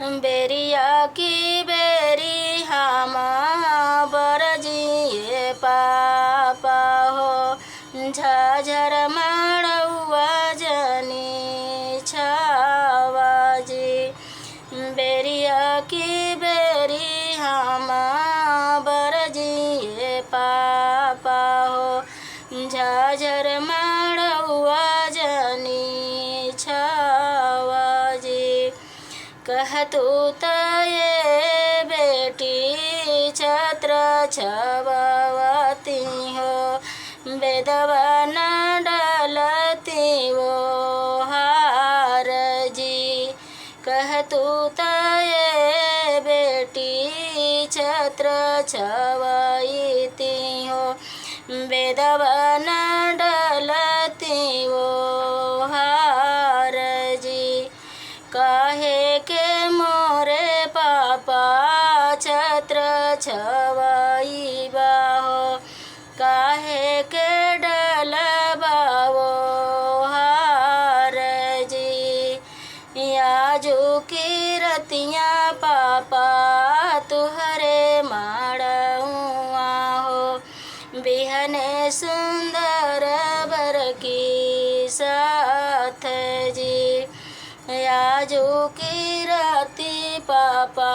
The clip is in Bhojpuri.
बेरिया की बेरी हम बरजिए पापा हो झाझर मड़ौआ जनी छावाजी। बेरिया की बेरी हम बरजिए पापा हो झाझर मड़ौआ जनी छावाजी। कहतु तये बेटी छत्र छवती हो बेदवा न डलती वो हार जी। कहतु तये बेटी छत्र छवती हो बेदवा न डलती वो हार जी। काहे के मोरे पापा छत्र छवई बाहो काहे के डलबावो हार जी। याजू की रतिया पापा तुहरे माड़ुआ हो बिहने सुंदर बर की साथ जी। याजू की राती पापा